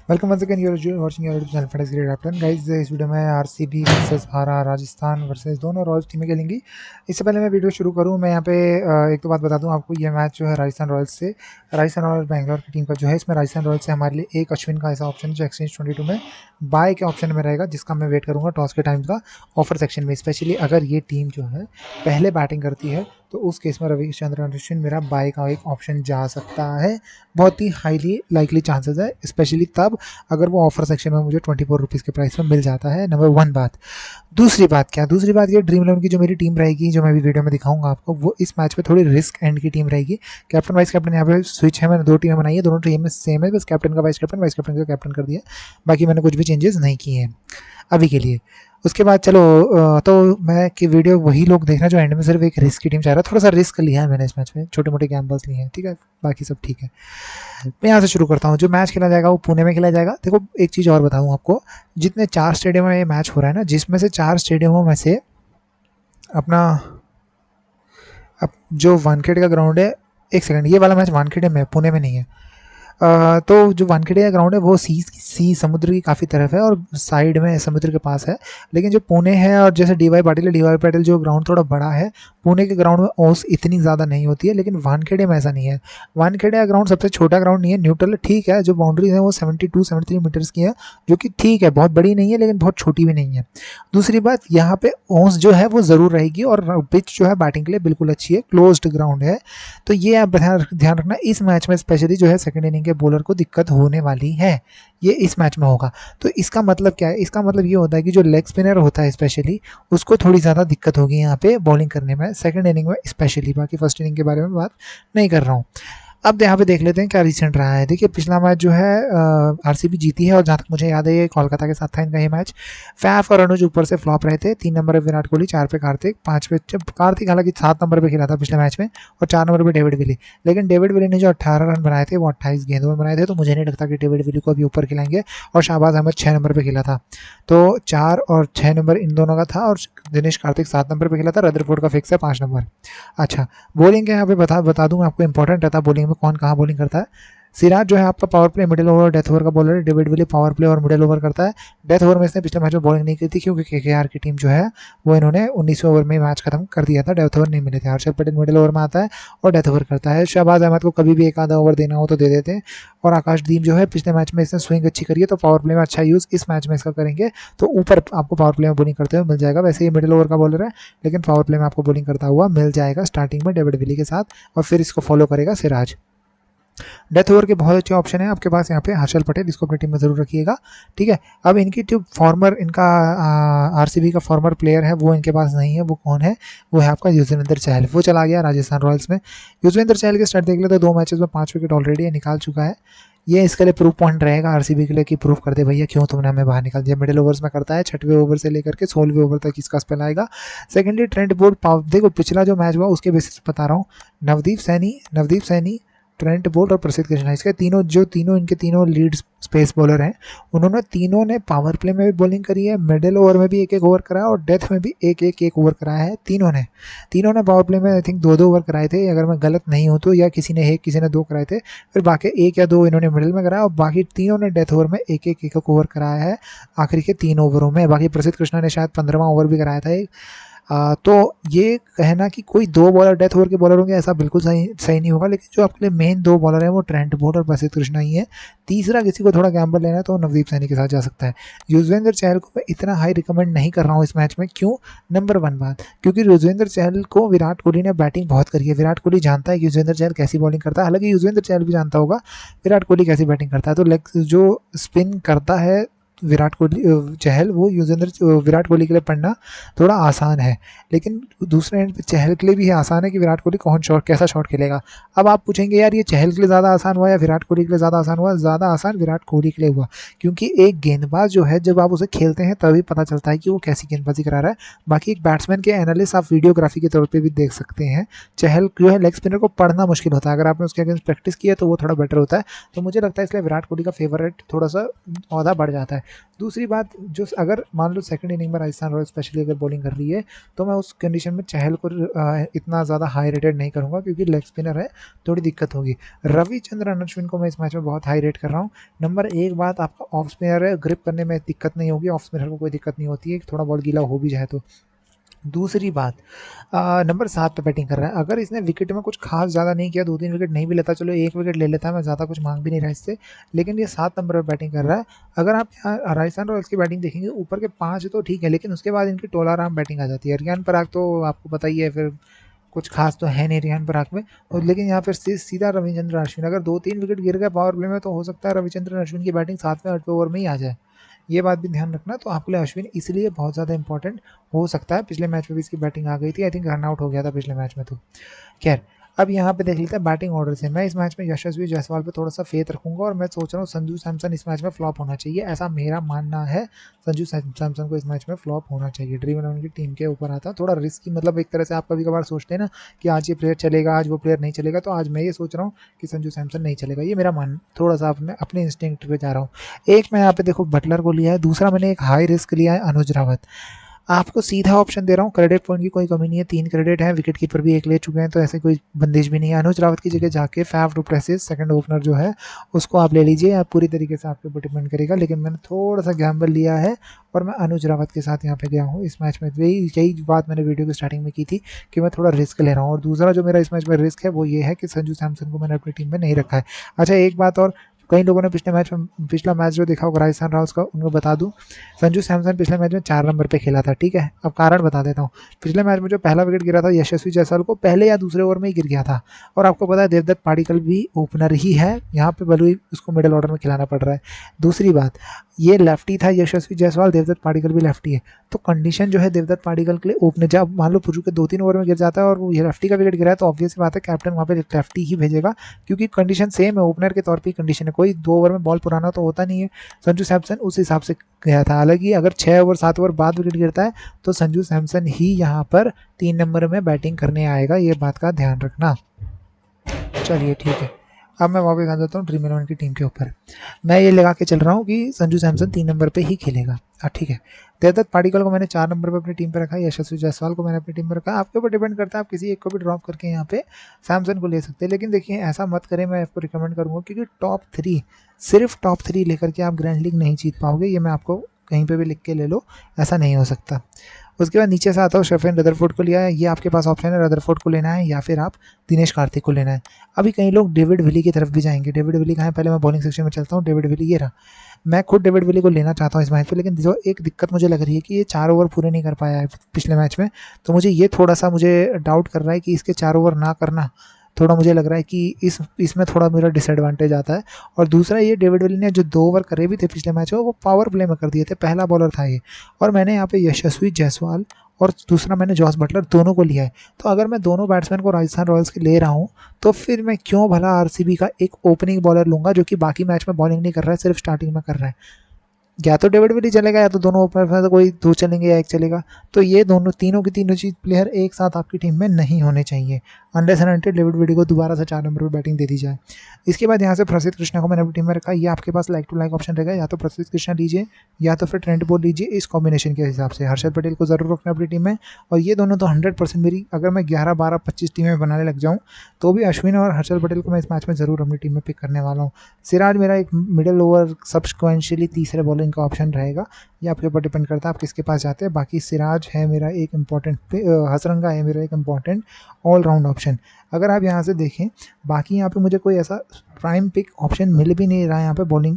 Welcome once again, you watching your channel fantasy cricket captain. Guys, इस वीडियो में RCB versus RR Rajasthan versus दोनों Royals टीमें खेलेंगी। इससे पहले मैं वीडियो शुरू करूं, मैं यहाँ पे एक तो बात बता दूं आपको। ये मैच जो है राजस्थान रॉयल्स बैंगलोर की टीम का जो है, इसमें राजस्थान रॉयल्स से हमारे लिए एक अश्विन का ऐसा ऑप्शन है जो एक्सचेंज 22 में बाय के ऑप्शन में रहेगा, जिसका मैं वेट करूंगा टॉस के टाइम का ऑफर सेक्शन में। स्पेशली अगर ये टीम जो है पहले बैटिंग करती है तो उस केस में रविचंद्रन अश्विन मेरा बाय का एक ऑप्शन जा सकता है। बहुत ही हाईली लाइकली चांसेस है, स्पेशली तब अगर वो ऑफर सेक्शन में मुझे 24 रुपीज़ के प्राइस में मिल जाता है। नंबर वन बात। दूसरी बात ये ड्रीम इलेवन की जो मेरी टीम रहेगी, जो मैं भी वीडियो में दिखाऊंगा आपको, वो इस मैच में थोड़ी रिस्क एंड की टीम रहेगी। कैप्टन वाइस कैप्टन यहाँ पे स्विच है, मैंने दो टीमें बनाई है, दोनों टीम में सेम है, बस कैप्टन का वाइस कैप्टन का कैप्टन कर दिया। बाकी मैंने कुछ भी चेंजेस नहीं किए हैं अभी के लिए। उसके बाद चलो, तो मैं कि वीडियो वही लोग देखना जो एंड में सिर्फ एक रिस्क की टीम चाह रहा है। थोड़ा सा रिस्क लिया है मैंने इस मैच में, छोटे मोटे गैम्बल्स लिए हैं, ठीक है। बाकी सब ठीक है। मैं यहाँ से शुरू करता हूँ। जो मैच खेला जाएगा वो पुणे में खेला जाएगा। देखो, एक चीज़ और बताऊँ आपको, जितने 4 स्टेडियम में ये मैच हो रहा है ना, जिसमें से 4 स्टेडियमों में से अपना अब जो वानखेड़े का ग्राउंड है, एक सेकंड, ये वाला मैच वानखेड़े में, पुणे में नहीं है। तो जो वानखेड़े का ग्राउंड है वो सी समुद्र की काफ़ी तरफ है और साइड में समुद्र के पास है। लेकिन जो पुणे है, और जैसे डी वाई पाटिल जो ग्राउंड थोड़ा बड़ा है, पुणे के ग्राउंड में ओस इतनी ज़्यादा नहीं होती है। लेकिन वानखेड़े में ऐसा नहीं है। वानखेड़े का ग्राउंड सबसे छोटा ग्राउंड नहीं है, न्यूट्रल ठीक है। जो बाउंड्रीज है वो 72-73 मीटर्स की है, जो कि ठीक है, बहुत बड़ी नहीं है लेकिन बहुत छोटी भी नहीं है। दूसरी बात, यहाँ पे ओस जो है वो ज़रूर रहेगी, और पिच जो है बैटिंग के लिए बिल्कुल अच्छी है, क्लोज्ड ग्राउंड है। तो ये आप ध्यान रखना, इस मैच में स्पेशली जो है सेकंड इनिंग के बॉलर को दिक्कत होने वाली है। ये इस मैच में होगा। तो इसका मतलब क्या है? इसका मतलब ये होता है कि जो लेग स्पिनर होता है स्पेशली, उसको थोड़ी ज़्यादा दिक्कत होगी यहाँ पे बॉलिंग करने में, सेकंड इनिंग में स्पेशली। बाकी फर्स्ट इनिंग के बारे में बात नहीं कर रहा हूँ। अब यहाँ पे देख लेते हैं क्या रिसेंट रहा है। देखिए, पिछला मैच जो है आरसीबी जीती है, और जहाँ तक मुझे याद है ये कोलकाता के साथ था इनका ये मैच। फैफ और अनुज ऊपर से फ्लॉप रहे थे। 3 नंबर पे विराट कोहली, 4 पे कार्तिक, 5 पे कार्तिक हालांकि 7 नंबर पे खेला था पिछले मैच में, और 4 नंबर पे डेविड विली। लेकिन डेविड विली ने जो 18 रन बनाए थे वो 28 गेंदों में बनाए थे, तो मुझे नहीं लगता कि डेविड विली को अभी ऊपर खिलाएंगे। और शाहबाज अहमद 6 नंबर पे खेला था, तो 4 और 6 नंबर इन दोनों का था, और दिनेश कार्तिक 7 नंबर पे खेला था। रदरफोर्ड का फिक्स है 5 नंबर। अच्छा, बॉलिंग के यहाँ पे बता दूंगा आपको, इंपॉर्टेंट रहता है बॉलिंग में कौन कहाँ बॉलिंग करता है। सिराज जो है आपका power play, middle over, death over का बॉलर है। डेविड विली पावर प्ले और मिडिल ओवर करता है। डेथ ओवर में इसने पिछले मैच में बॉलिंग नहीं की थी, क्योंकि केकेआर की टीम जो है वो इन्होंने 19वें ओवर में मैच खत्म कर दिया था, डेथ ओवर नहीं मिले थे। हर्षद पटेल मिडिल ओवर में आता है और डेथ ओवर करता है। शहबाज अहमद को कभी भी एक आधा ओवर देना हो तो दे देते हैं। और आकाशदीप जो है पिछले मैच में इसने स्विंग अच्छी करी है, तो पावर प्ले में अच्छा यूज़ इस मैच में इसका करेंगे, तो ऊपर आपको पावर प्ले में बॉलिंग करते हुए मिल जाएगा। वैसे ये मिडिल ओवर का बॉलर है, लेकिन पावर प्ले में आपको बॉलिंग करता हुआ मिल जाएगा स्टार्टिंग में डेविड विली के साथ, और फिर इसको फॉलो करेगा सिराज। डेथ ओवर के बहुत अच्छे ऑप्शन है आपके पास यहाँ पे। हर्षल पटेल, इसको अपनी टीम में जरूर रखिएगा, ठीक है। अब इनकी जो फॉर्मर, इनका आरसीबी का फॉर्मर प्लेयर है वो इनके पास नहीं है। वो कौन है? वो है आपका युजवेंद्र चहल। वो चला गया राजस्थान रॉयल्स में। युजवेंद्र चहल के स्टार्ट देख लेते, 2 मैचेस में 5 विकेट ऑलरेडी निकाल चुका है। ये इसके लिए प्रूफ पॉइंट रहेगा आरसीबी के लिए कि प्रूफ कर दे भैया, क्यों तुमने हमें बाहर निकाल दिया। मिडिल ओवर्स में करता है, 6वें ओवर से लेकर के 16वें ओवर तक इसका स्पेल आएगा। सेकेंडली ट्रेंट बोल्ट, देखो पिछला जो मैच हुआ उसके बेसिस पर बता रहा हूँ। नवदीप सैनी, ट्रेंट बोल्ट और प्रसिद्ध कृष्णा, इसके तीनों इनके तीनों लीड स्पेस बॉलर हैं। उन्होंने तीनों ने पावर प्ले में भी बॉलिंग करी है, मिडिल ओवर में भी एक ओवर कराया, और डेथ में भी एक ओवर कराया है। तीनों ने पावर प्ले में आई थिंक 2 ओवर कराए थे, अगर मैं गलत नहीं हूँ तो, या किसी ने 2 कराए थे। फिर बाकी 1 या 2 इन्होंने मिडिल में कराया, और बाकी तीनों ने डेथ ओवर में एक ओवर कराया है आखिरी के 3 ओवरों में। बाकी प्रसिद्ध कृष्णा ने शायद 15वां ओवर भी कराया था। तो ये कहना कि कोई 2 बॉलर डेथ ओवर के बॉलर होंगे, ऐसा बिल्कुल सही नहीं होगा। लेकिन जो आपके लिए मेन 2 बॉलर हैं वो ट्रेंट बोल्ट और प्रसिद्ध कृष्णा ही है। तीसरा किसी को थोड़ा गैम्बल लेना है तो नवदीप सैनी के साथ जा सकता है। युजवेंद्र चहल को मैं इतना हाई रिकमेंड नहीं कर रहा हूँ इस मैच में। क्यों? नंबर 1 बात, क्योंकि युजवेंद्र चहल को विराट कोहली ने बैटिंग बहुत करी है। विराट कोहली जानता है कि युजवेंद्र चहल कैसी बॉलिंग करता है, हालांकि युजवेंद्र चहल भी जानता होगा विराट कोहली कैसी बैटिंग करता है। तो जो स्पिन करता है विराट कोहली चहल, वो विराट कोहली के लिए पढ़ना थोड़ा आसान है। लेकिन दूसरे एंड पे चहल के लिए भी आसान है कि विराट कोहली कैसा शॉट खेलेगा। अब आप पूछेंगे यार, ये चहल के लिए ज़्यादा आसान हुआ या विराट कोहली के लिए ज़्यादा आसान हुआ? ज़्यादा आसान विराट कोहली के लिए हुआ, क्योंकि एक गेंदबाज जो है जब आप उसे खेलते हैं तभी पता चलता है कि वो कैसी गेंदबाजी करा रहा है। बाकी एक बैट्समैन के एनालिस्ट आप वीडियोग्राफी के तौर पर भी देख सकते हैं। चहल जो है लेग स्पिनर को पढ़ना मुश्किल होता है, अगर आपने उसके अगेंस्ट प्रैक्टिस की है तो वो थोड़ा बेटर होता है। तो मुझे लगता है इसलिए विराट कोहली का फेवरेट थोड़ा सा औहदा बढ़ जाता है। दूसरी बात, जो अगर मान लो सेकंड इनिंग में राजस्थान रॉयल्स स्पेशली अगर बॉलिंग कर रही है तो मैं उस कंडीशन में चहल को इतना ज़्यादा हाई रेटेड नहीं करूँगा, क्योंकि लेग स्पिनर है, थोड़ी दिक्कत होगी। रविचंद्रन अश्विन को मैं इस मैच में बहुत हाई रेट कर रहा हूँ। नंबर एक बात, आपका ऑफ स्पिनर है, ग्रिप करने में दिक्कत नहीं होगी, ऑफ स्पिनर को कोई दिक्कत नहीं होती है, थोड़ा बॉल गीला हो भी जाए तो। दूसरी बात, नंबर 7 पे बैटिंग कर रहा है। अगर इसने विकेट में कुछ खास ज़्यादा नहीं किया, 2-3 विकेट नहीं भी लेता, चलो 1 विकेट ले लेता है, मैं ज़्यादा कुछ मांग भी नहीं रहा इससे, लेकिन ये 7 नंबर पे बैटिंग कर रहा है। अगर आप यहाँ राजस्थान रॉयल्स की बैटिंग देखेंगे, ऊपर के 5 तो ठीक है, लेकिन उसके बाद इनकी टोलाराम बैटिंग आ जाती है। रियान पराग तो आपको पता ही है, फिर कुछ खास तो है नहीं रियान पराग में, और लेकिन यहाँ पर सीधा रविचंद्रन अश्विन, अगर 2-3 विकेट गिर गए पावर प्ले में तो हो सकता है रविचंद्रन अश्विन की बैटिंग 7वें-8वें ओवर में ही आ जाए। ये बात भी ध्यान रखना। तो आपके लिए अश्विन इसलिए बहुत ज़्यादा इंपॉर्टेंट हो सकता है। पिछले मैच में भी इसकी बैटिंग आ गई थी, आई थिंक रन आउट हो गया था पिछले मैच में तो। खैर, अब यहाँ पे देख लेते हैं बैटिंग ऑर्डर से। मैं इस मैच में यशस्वी जायसवाल पे थोड़ा सा फेथ रखूंगा, और मैं सोच रहा हूँ संजू सैमसन इस मैच में फ्लॉप होना चाहिए, ऐसा मेरा मानना है। संजू सैमसन को इस मैच में फ्लॉप होना चाहिए। ड्रीम 11 की टीम के ऊपर आता है, थोड़ा रिस्की, मतलब एक तरह से आप कभी कभार सोचते हैं ना कि आज ये प्लेयर चलेगा, आज वो प्लेयर नहीं चलेगा, तो आज मैं ये सोच रहा हूँ कि संजू सैमसन नहीं चलेगा। ये मेरा मान, थोड़ा सा अपने इंस्टिंक्ट पे जा रहा हूँ। एक मैं यहाँ पे देखो बटलर को लिया है, दूसरा मैंने एक हाई रिस्क लिया है अनुज रावत। आपको सीधा ऑप्शन दे रहा हूँ, क्रेडिट पॉइंट की कोई कमी नहीं है, 3 क्रेडिट है, विकेट कीपर भी 1 ले चुके हैं, तो ऐसे कोई बंदेज भी नहीं है। अनुज रावत की जगह जाके Faf du Plessis second opener जो है उसको आप ले लीजिए, आप पूरी तरीके से आपके ऊपर डिपेंड करेगा, लेकिन मैंने थोड़ा सा गैम्बल लिया है और मैं अनुज रावत के साथ यहाँ पे गया हूँ इस मैच में। यही बात मैंने वीडियो की स्टार्टिंग में की थी कि मैं थोड़ा रिस्क ले रहा हूँ। और दूसरा जो मेरा इस मैच में रिस्क है वो ये है कि संजू सैमसन को मैंने अपनी टीम में नहीं रखा है। अच्छा, एक बात और, कई लोगों ने पिछला मैच जो देखा होगा राजस्थान रॉयल्स का, उनको बता दूं, संजू सैमसन पिछले मैच में 4 नंबर पे खेला था, ठीक है। अब कारण बता देता हूँ। पिछले मैच में जो पहला विकेट गिरा था यशस्वी जायसवाल को, पहले या दूसरे ओवर में ही गिर गया था, और आपको पता है देवदत्त पाडिक्कल भी ओपनर ही है, यहाँ पे बलुई उसको मिडिल ऑर्डर में खिलाना पड़ रहा है। दूसरी बात, ये लेफ्टी था यशस्वी जायसवाल, देवदत्त पाडिक्कल भी लेफ्टी है, तो कंडीशन जो है देवदत्त पाडिक्कल के लिए ओपनर, जब मान लो पुजू के 2-3 ओवर में गिर जाता है और वो ये लेफ्टी का विकेट गिरा है, तो ऑब्वियस बात है कैप्टन वहाँ पे लेफ्टी ही भेजेगा, क्योंकि कंडीशन सेम है, ओपनर के तौर पर कंडीशन है, कोई 2 ओवर में बॉल पुराना तो होता नहीं है। संजू सैमसन उस हिसाब से गया था। हालांकि अगर 6 ओवर 7 ओवर बाद विकेट गिरता है तो संजू सैमसन ही यहाँ पर 3 नंबर में बैटिंग करने आएगा, ये बात का ध्यान रखना। चलिए ठीक है, अब मैं वापस आ जाता हूँ ड्रीम 11 की टीम के ऊपर। मैं ये लगा के चल रहा हूँ कि संजू सैमसन 3 नंबर पे ही खेलेगा। ठीक है, देवदत्त पाडिक्कल को मैंने 4 नंबर पे अपनी टीम पे रखा है, यशस्वी जायसवाल को मैंने अपनी टीम पे रखा है। आपके ऊपर डिपेंड करता है, आप किसी एक को भी ड्रॉप करके यहाँ पे सैमसन को ले सकते हैं, लेकिन देखिए ऐसा मत करें, मैं आपको रिकमेंड करूँगा, क्योंकि सिर्फ टॉप 3 लेकर के आप ग्रैंड लीग नहीं जीत पाओगे, ये मैं आपको कहीं पर भी लिख के ले लो, ऐसा नहीं हो सकता। उसके बाद नीचे से आता हूँ, शेफिन रदरफोर्ड को लिया है, ये आपके पास ऑप्शन है, रदरफोर्ड को लेना है या फिर आप दिनेश कार्तिक को लेना है। अभी कई लोग डेविड विली की तरफ भी जाएंगे। डेविड विली कहाँ है, पहले मैं बॉलिंग सेक्शन में चलता हूँ। डेविड विली ये रहा, मैं खुद डेविड विली को लेना चाहता हूँ इस मैच पे, लेकिन जो एक दिक्कत मुझे लग रही है कि ये 4 ओवर पूरे नहीं कर पाया है पिछले मैच में, तो मुझे ये थोड़ा सा मुझे डाउट कर रहा है कि इसके 4 ओवर ना करना, थोड़ा मुझे लग रहा है कि इसमें थोड़ा मेरा डिसएडवांटेज आता है। और दूसरा, ये डेविड विली ने जो 2 ओवर करे भी थे पिछले मैच में, वो पावर प्ले में कर दिए थे, पहला बॉलर था ये, और मैंने यहाँ पे यशस्वी जायसवाल और दूसरा मैंने जॉस बटलर दोनों को लिया है। तो अगर मैं दोनों बैट्समैन को राजस्थान रॉयल्स के ले रहा हूँ, तो फिर मैं क्यों भला आरसीबी का एक ओपनिंग बॉलर लूंगा जो कि बाकी मैच में बॉलिंग नहीं कर रहा है, सिर्फ स्टार्टिंग में कर रहा है। या तो डेविड विली चलेगा या तो दोनों ओपनर में से कोई 2 चलेंगे या 1 चलेगा, तो ये दोनों तीनों की तीनों चीज प्लेयर एक साथ आपकी टीम में नहीं होने चाहिए, unless and until David Willey को दोबारा से 4 नंबर पर बैटिंग दे दी जाए। इसके बाद यहाँ से प्रसिद्ध कृष्णा को मैंने अपनी टीम में रखा। ये आपके पास लाइक टू लाइक ऑप्शन रहेगा, या तो प्रसिद्ध कृष्णा लीजिए या तो फिर ट्रेंट बोल्ट लीजिए, इस कॉम्बिनेशन के हिसाब से। हर्षल पटेल को जरूर रखना अपनी टीम में, और ये दोनों तो 100% मेरी, अगर मैं 11, 12, 25 टीमें बनाने लग जाऊँ तो भी अश्विन और हर्षल पटेल को मैं इस मैच में जरूर अपनी टीम में पिक करने वाला हूँ। सिराज मेरा एक मिडिल ओवर सब्सिक्वेंशियली तीसरे बॉलिंग का ऑप्शन रहेगा, ये आपके ऊपर डिपेंड करता है आप किसके पास जाते हैं। बाकी सिराज है मेरा एक इम्पॉर्टेंट, हसरंगा है मेरा एक इम्पॉर्टेंट ऑलराउंड ऑप्शन। अगर आप यहाँ से देखें, बाकी यहाँ पे मुझे कोई ऐसा प्राइम पिक ऑप्शन मिल भी नहीं रहा है यहाँ पे बॉलिंग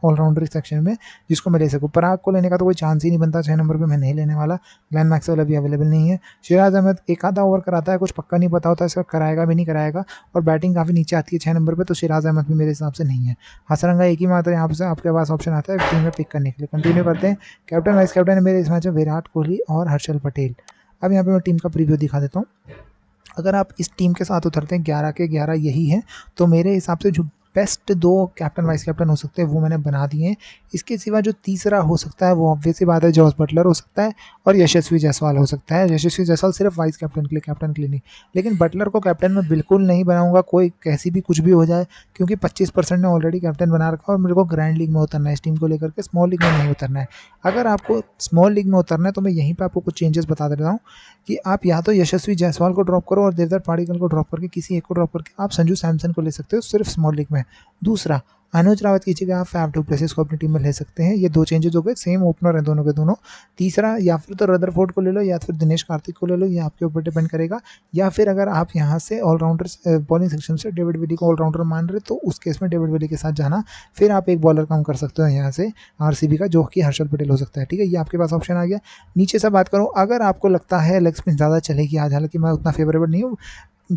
ऑलराउंडर सेक्शन में जिसको मैं ले सकूँ। पराग को लेने का तो कोई चांस ही नहीं बनता, 6 नंबर पे मैं नहीं लेने वाला। ग्लेन मैक्सवेल अभी अवेलेबल नहीं है। सिराज अहमद एक आधा ओवर कराता है, कुछ पक्का नहीं पता होता इसका कराएगा भी नहीं कराएगा, और बैटिंग काफ़ी नीचे आती है 6 नंबर पर, तो सिराज अहमद भी मेरे हिसाब से नहीं है। हसरंगा एक ही मात्र यहाँ से आपके पास ऑप्शन आता है टीम में पिक करने के लिए। कंटिन्यू करते हैं। कैप्टन वाइस कैप्टन है मेरे इस मैच में विराट कोहली और हर्षल पटेल। अब यहाँ पे मैं टीम का प्रीव्यू दिखा देता हूँ। अगर आप इस टीम के साथ उतरते हैं 11 के 11 यही है, तो मेरे हिसाब से जो बेस्ट 2 कैप्टन वाइस कैप्टन हो सकते हैं वो मैंने बना दिए हैं। इसके सिवा जो तीसरा हो सकता है वो ऑब्वियस सी बात है जॉस बटलर हो सकता है और यशस्वी जायसवाल हो सकता है। यशस्वी जायसवाल सिर्फ वाइस कैप्टन के लिए, कैप्टन के लिए नहीं। लेकिन बटलर को कैप्टन में बिल्कुल नहीं बनाऊंगा, कोई कैसी भी कुछ भी हो जाए, क्योंकि 25% ने ऑलरेडी कैप्टन बना रखा है और मेरे को ग्रैंड लीग में उतरना है इस टीम को लेकर के, स्मॉल लीग में नहीं उतरना है। अगर आपको स्मॉल लीग में उतरना है तो मैं यहीं पर आपको कुछ चेंजेस बता देता हूँ कि आप या तो यशस्वी जायसवाल को ड्रॉप करो और देवदत्त पाडिक्कल को ड्रॉप करके किसी एक को ड्रॉप करके आप संजू सैमसन को ले सकते हो सिर्फ स्मॉल लीग में। दूसरा, अनुज रावत की जगह आप फैफ डू प्लेसिस को अपनी टीम में ले सकते हैं। ये 2 चेंजेस हो गए, सेम ओपनर है दोनों के दोनों। तीसरा, या फिर तो रदरफोर्ड को ले लो या फिर दिनेश कार्तिक को ले लो, ये आपके ऊपर डिपेंड करेगा। या फिर अगर आप यहाँ से ऑलराउंडर बॉलिंग सेक्शन से डेविड विली को ऑलराउंडर मान रहे तो उस केस में डेविड विली के साथ जाना, फिर आप एक बॉलर कम कर सकते हो यहाँ से आरसीबी का, जो कि हर्षल पटेल हो सकता है। ठीक है, ये आपके पास ऑप्शन आ गया। नीचे से बात करूँ, अगर आपको लगता है लेग स्पिन ज़्यादा चलेगी आज, हालांकि मैं उतना फेवरेबल नहीं हूँ,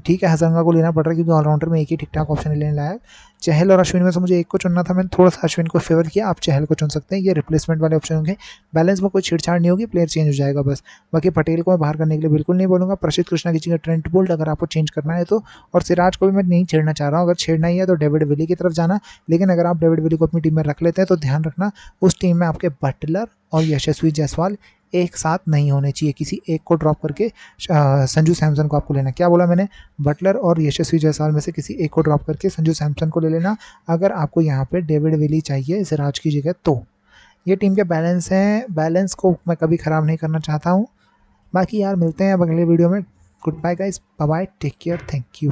ठीक है, हसरंगा को लेना पड़ रहा है क्योंकि ऑलराउंडर में एक ही ठीक ठाक ऑप्शन लेने लाया है। चहल और अश्विन में से मुझे एक को चुनना था, मैंने थोड़ा सा अश्विन को फेवर किया, आप चहल को चुन सकते हैं। ये रिप्लेसमेंट वाले ऑप्शन होंगे, बैलेंस में कोई छेड़छाड़ नहीं होगी, प्लेयर चेंज हो जाएगा बस। बाकी पटेल को मैं बाहर करने के लिए बिल्कुल नहीं बोलूँगा। प्रसिद्ध कृष्णा की जगह ट्रेंट बोल्ट अगर आपको चेंज करना है तो, और सिराज को भी मैं नहीं छेड़ना चाह रहा हूँ। अगर छेड़ना ही है तो डेविड विली की तरफ जाना, लेकिन अगर आप डेविड विली को अपनी टीम में रख लेते हैं तो ध्यान रखना उस टीम में आपके बटलर और यशस्वी जायसवाल एक साथ नहीं होने चाहिए, किसी एक को ड्रॉप करके संजू सैमसन को आपको लेना। क्या बोला मैंने? बटलर और यशस्वी जायसवाल में से किसी एक को ड्रॉप करके संजू सैमसन को ले लेना अगर आपको यहाँ पे डेविड विली चाहिए सिराज की जगह तो। ये टीम के बैलेंस हैं, बैलेंस को मैं कभी ख़राब नहीं करना चाहता हूँ। बाकी यार मिलते हैं अब अगले वीडियो में। Good bye guys, bye bye, take care, thank you.